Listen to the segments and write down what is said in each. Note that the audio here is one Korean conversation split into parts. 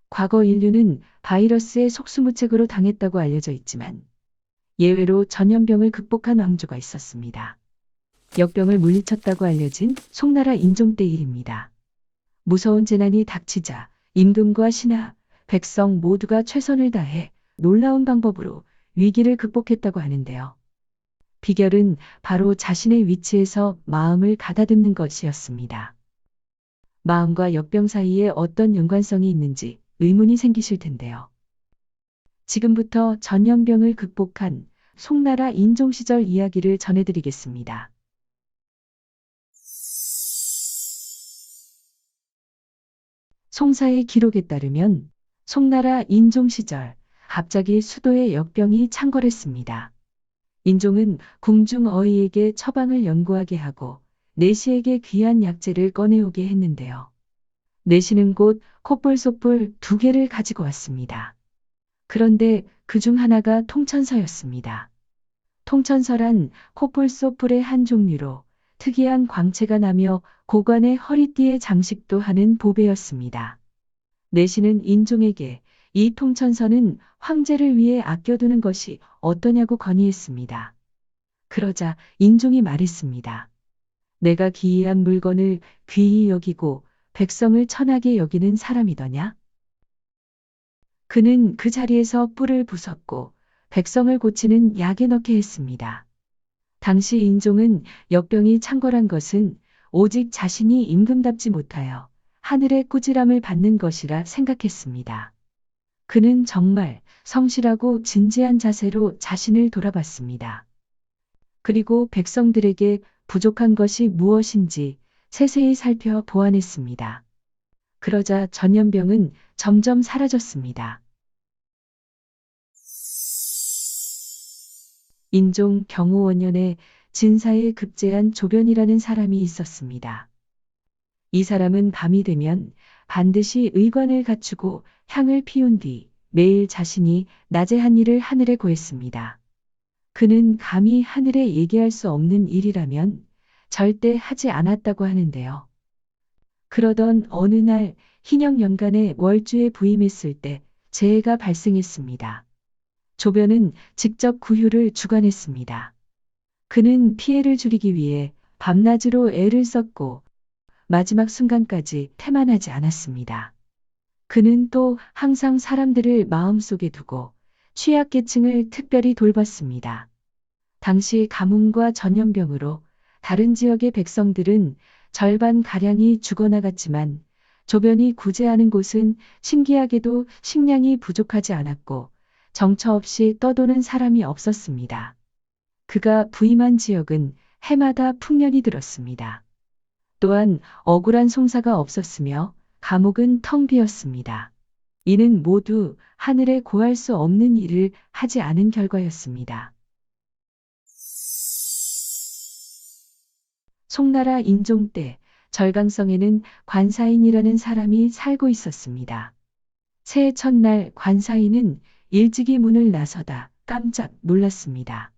과거 인류는 바이러스의 속수무책으로 당했다고 알려져 있지만 예외로 전염병을 극복한 왕조가 있었습니다. 역병을 물리쳤다고 알려진 송나라 인종 때 일입니다. 무서운 재난이 닥치자 임금과 신하, 백성 모두가 최선을 다해 놀라운 방법으로 위기를 극복했다고 하는데요. 비결은 바로 자신의 위치에서 마음을 가다듬는 것이었습니다. 마음과 역병 사이에 어떤 연관성이 있는지 의문이 생기실 텐데요. 지금부터 전염병을 극복한 송나라 인종 시절 이야기를 전해드리겠습니다. 송사의 기록에 따르면 송나라 인종 시절 갑자기 수도에 역병이 창궐했습니다. 인종은 궁중 어이에게 처방을 연구하게 하고 내시에게 귀한 약재를 꺼내오게 했는데요. 내시는 곧 콧불소뿔 2개를 가지고 왔습니다. 그런데 그중 하나가 통천서였습니다. 통천서란 콧불소뿔의 한 종류로 특이한 광채가 나며 고관의 허리띠에 장식도 하는 보배였습니다. 내시는 인종에게 이 통천서는 황제를 위해 아껴두는 것이 어떠냐고 건의했습니다. 그러자 인종이 말했습니다. 내가 기이한 물건을 귀히 여기고 백성을 천하게 여기는 사람이더냐? 그는 그 자리에서 뿔을 부쉈고 백성을 고치는 약에 넣게 했습니다. 당시 인종은 역병이 창궐한 것은 오직 자신이 임금답지 못하여 하늘의 꾸지람을 받는 것이라 생각했습니다. 그는 정말 성실하고 진지한 자세로 자신을 돌아봤습니다. 그리고 백성들에게 부족한 것이 무엇인지 세세히 살펴 보완했습니다. 그러자 전염병은 점점 사라졌습니다. 인종 경호원년에 진사에 급제한 조변이라는 사람이 있었습니다. 이 사람은 밤이 되면 반드시 의관을 갖추고 향을 피운 뒤 매일 자신이 낮에 한 일을 하늘에 고했습니다. 그는 감히 하늘에 얘기할 수 없는 일이라면 절대 하지 않았다고 하는데요. 그러던 어느 날 희년연간에 월주에 부임했을 때 재해가 발생했습니다. 조변은 직접 구휼을 주관했습니다. 그는 피해를 줄이기 위해 밤낮으로 애를 썼고 마지막 순간까지 태만하지 않았습니다. 그는 또 항상 사람들을 마음속에 두고 취약계층을 특별히 돌봤습니다. 당시 가뭄과 전염병으로 다른 지역의 백성들은 절반가량이 죽어나갔지만 조변이 구제하는 곳은 신기하게도 식량이 부족하지 않았고 정처 없이 떠도는 사람이 없었습니다. 그가 부임한 지역은 해마다 풍년이 들었습니다. 또한 억울한 송사가 없었으며 감옥은 텅 비었습니다. 이는 모두 하늘에 고할 수 없는 일을 하지 않은 결과였습니다. 송나라 인종 때 절강성에는 관사인이라는 사람이 살고 있었습니다. 새해 첫날 관사인은 일찍이 문을 나서다 깜짝 놀랐습니다.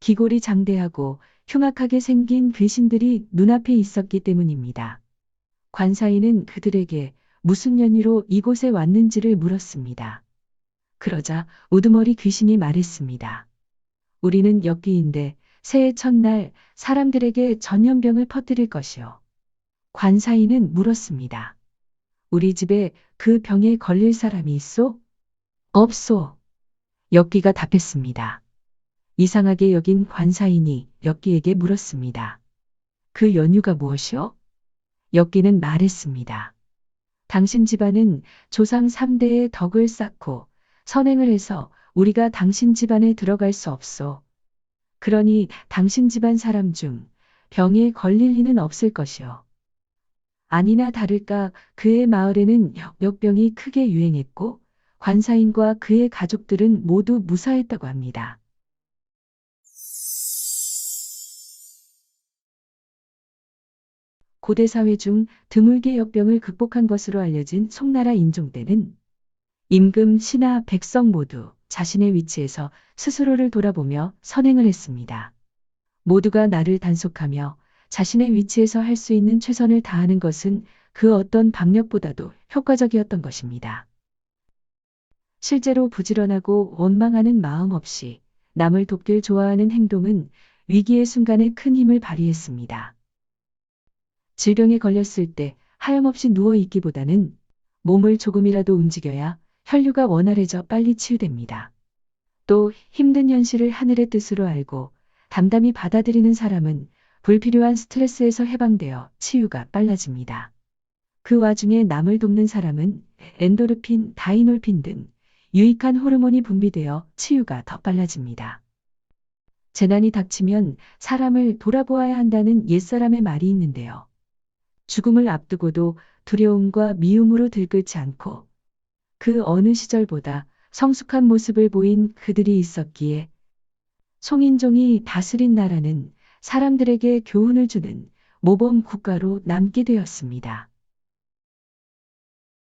기골이 장대하고 흉악하게 생긴 귀신들이 눈앞에 있었기 때문입니다. 관사인은 그들에게 무슨 연유로 이곳에 왔는지를 물었습니다. 그러자 우두머리 귀신이 말했습니다. 우리는 역귀인데 새해 첫날 사람들에게 전염병을 퍼뜨릴 것이요. 관사인은 물었습니다. 우리 집에 그 병에 걸릴 사람이 있소? 없소. 역귀가 답했습니다. 이상하게 여긴 관사인이 역귀에게 물었습니다. 그 연유가 무엇이요? 역귀는 말했습니다. 당신 집안은 조상 3대의 덕을 쌓고 선행을 해서 우리가 당신 집안에 들어갈 수 없소. 그러니 당신 집안 사람 중 병에 걸릴 이는 없을 것이요. 아니나 다를까 그의 마을에는 역병이 크게 유행했고 관사인과 그의 가족들은 모두 무사했다고 합니다. 고대 사회 중 드물게 역병을 극복한 것으로 알려진 송나라 인종 때는 임금, 신하, 백성 모두 자신의 위치에서 스스로를 돌아보며 선행을 했습니다. 모두가 나를 단속하며 자신의 위치에서 할 수 있는 최선을 다하는 것은 그 어떤 방법보다도 효과적이었던 것입니다. 실제로 부지런하고 원망하는 마음 없이 남을 돕길 좋아하는 행동은 위기의 순간에 큰 힘을 발휘했습니다. 질병에 걸렸을 때 하염없이 누워 있기보다는 몸을 조금이라도 움직여야 혈류가 원활해져 빨리 치유됩니다. 또 힘든 현실을 하늘의 뜻으로 알고 담담히 받아들이는 사람은 불필요한 스트레스에서 해방되어 치유가 빨라집니다. 그 와중에 남을 돕는 사람은 엔도르핀, 다이놀핀 등 유익한 호르몬이 분비되어 치유가 더 빨라집니다. 재난이 닥치면 사람을 돌아보아야 한다는 옛사람의 말이 있는데요. 죽음을 앞두고도 두려움과 미움으로 들끓지 않고 그 어느 시절보다 성숙한 모습을 보인 그들이 있었기에 송인종이 다스린 나라는 사람들에게 교훈을 주는 모범 국가로 남게 되었습니다.